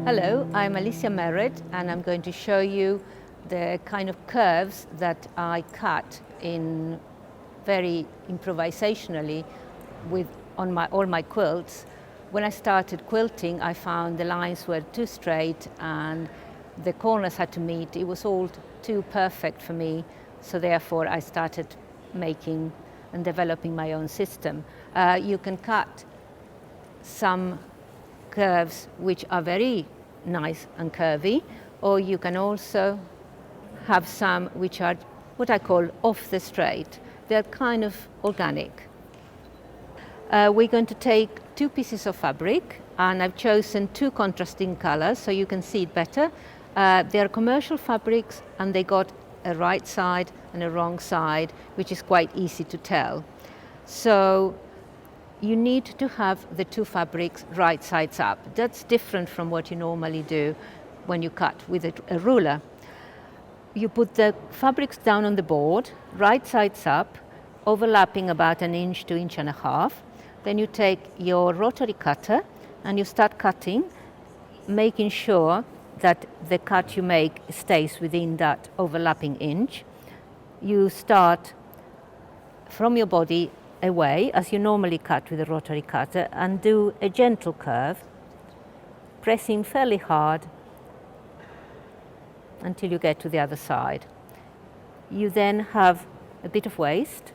Hello, I'm Alicia Merrett, and I'm going to show you the kind of curves that I cut in very improvisationally on all my quilts. When I started quilting, I found the lines were too straight and the corners had to meet. It was all too perfect for me, so therefore I started making and developing my own system. You can cut some curves which are very nice and curvy, or you can also have some which are what I call off the straight. They're kind of organic. We're going to take 2 pieces of fabric, and I've chosen 2 contrasting colors so you can see it better. They're commercial fabrics and they got a right side and a wrong side, which is quite easy to tell. So you need to have the 2 fabrics right sides up. That's different from what you normally do when you cut with a ruler. You put the fabrics down on the board, right sides up, overlapping about 1 inch to 1.5 inches. Then you take your rotary cutter and you start cutting, making sure that the cut you make stays within that overlapping inch. You start from your body away, as you normally cut with a rotary cutter, and do a gentle curve, pressing fairly hard until you get to the other side. You then have a bit of waste,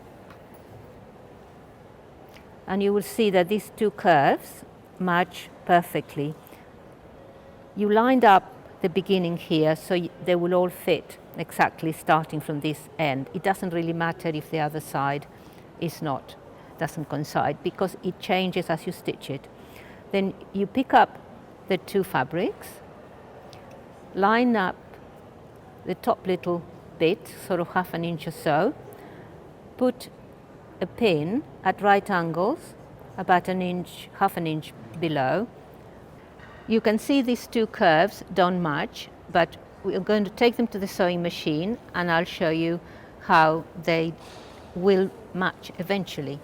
and you will see that these 2 curves match perfectly. You lined up the beginning here, so they will all fit exactly starting from this end. It doesn't really matter if the other side doesn't coincide, because it changes as you stitch it. Then you pick up the 2 fabrics, line up the top little bit, sort of 1/2 inch or so, put a pin at right angles, about 1 inch, 1/2 inch below. You can see these 2 curves don't match, but we're going to take them to the sewing machine and I'll show you how they will match eventually.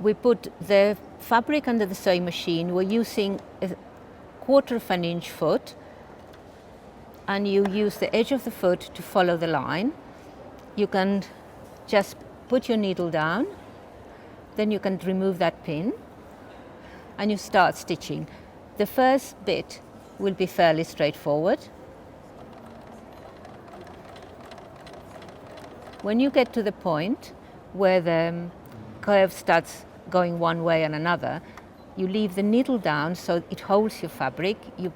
We put the fabric under the sewing machine. We're using a 1/4 inch foot, and you use the edge of the foot to follow the line. You can just put your needle down, then you can remove that pin and you start stitching. The first bit will be fairly straightforward. When you get to the point where the curve starts going one way and another, you leave the needle down so it holds your fabric. You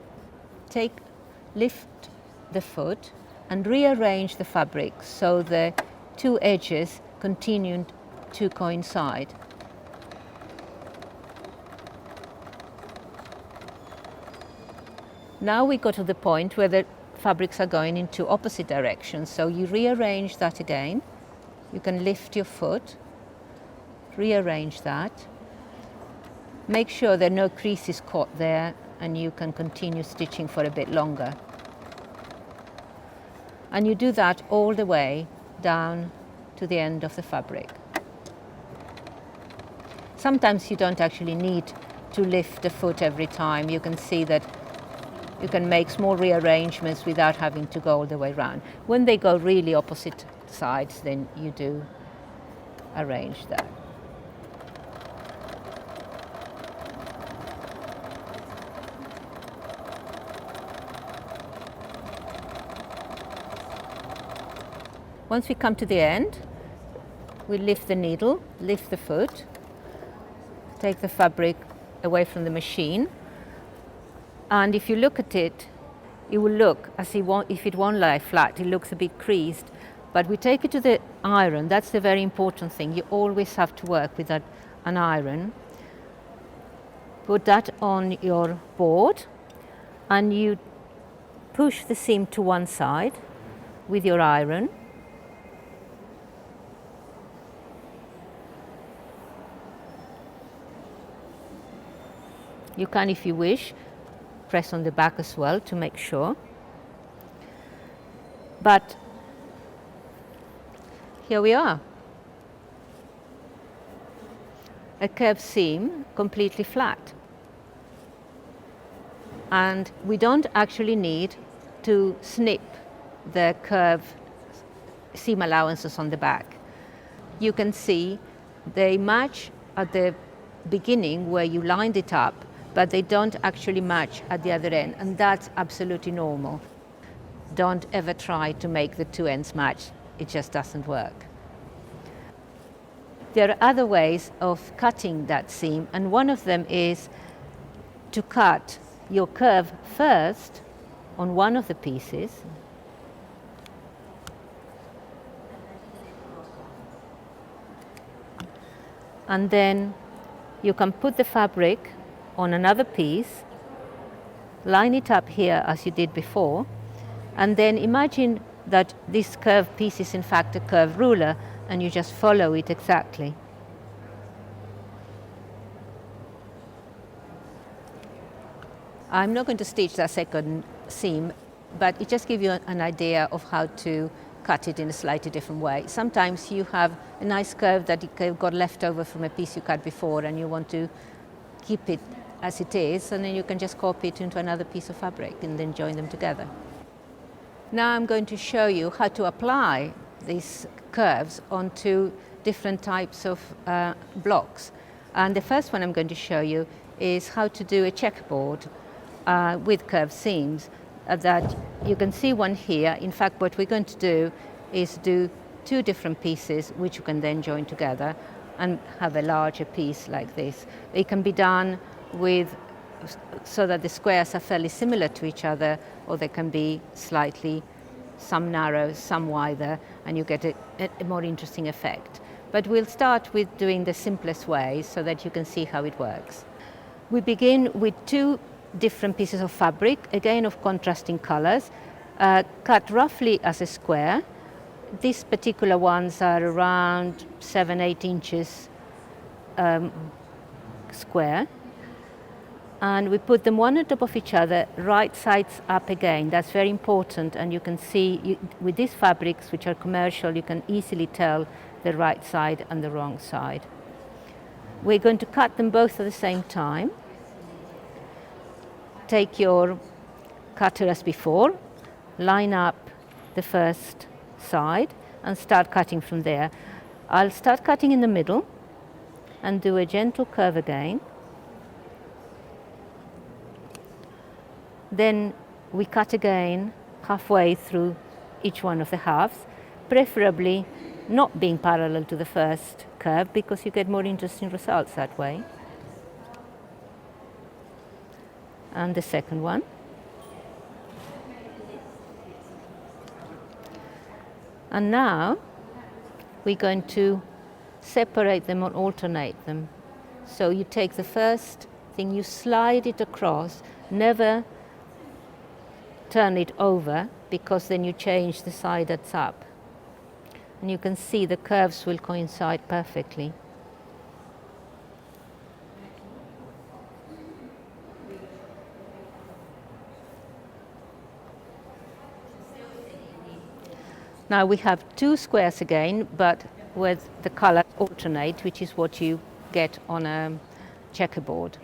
lift the foot and rearrange the fabric so the 2 edges continue to coincide. Now we go to the point where the fabrics are going into opposite directions, so you rearrange that again. You can lift your foot, rearrange that, make sure there are no creases caught there, and you can continue stitching for a bit longer. And you do that all the way down to the end of the fabric. Sometimes you don't actually need to lift the foot every time. You can see that you can make small rearrangements without having to go all the way around. When they go really opposite sides, then you do arrange that. Once we come to the end, we lift the needle, lift the foot, take the fabric away from the machine, and if you look at it, it will look as if it won't lie flat. It looks a bit creased, but we take it to the iron. That's the very important thing. You always have to work with an iron. Put that on your board, and you push the seam to one side with your iron. You can, if you wish, press on the back as well to make sure. But here we are. A curved seam, completely flat. and we don't actually need to snip the curve seam allowances on the back. You can see they match at the beginning where you lined it up, but they don't actually match at the other end, and that's absolutely normal. Don't ever try to make the two ends match. It just doesn't work. There are other ways of cutting that seam, and one of them is to cut your curve first on one of the pieces, and then you can put the fabric on another piece, line it up here as you did before, and then imagine that this curved piece is in fact a curved ruler, and you just follow it exactly. I'm not going to stitch that second seam, but it just gives you an idea of how to cut it in a slightly different way. Sometimes you have a nice curve that you got left over from a piece you cut before, and you want to keep it as it is, and then you can just copy it into another piece of fabric and then join them together. Now I'm going to show you how to apply these curves onto different types of blocks. And the first one I'm going to show you is how to do a checkerboard with curved seams. That you can see one here. In fact, what we're going to do is do two different pieces which you can then join together and have a larger piece like this. It can be done with so that the squares are fairly similar to each other, or they can be slightly, some narrow, some wider, and you get a more interesting effect. But we'll start with doing the simplest way so that you can see how it works. We begin with two different pieces of fabric, again of contrasting colors, cut roughly as a square. These particular ones are around 7-8 inches square. And we put them one on top of each other, right sides up again. That's very important, and you can see with these fabrics, which are commercial, you can easily tell the right side and the wrong side. We're going to cut them both at the same time. Take your cutter as before, line up the first side and start cutting from there. I'll start cutting in the middle and do a gentle curve again. Then we cut again halfway through each one of the halves, preferably not being parallel to the first curve because you get more interesting results that way. And the second one. And now we're going to separate them or alternate them. So you take the first thing, you slide it across, never turn it over, because then you change the side that's up. And you can see the curves will coincide perfectly. Now we have two squares again, but with the color alternate, which is what you get on a checkerboard.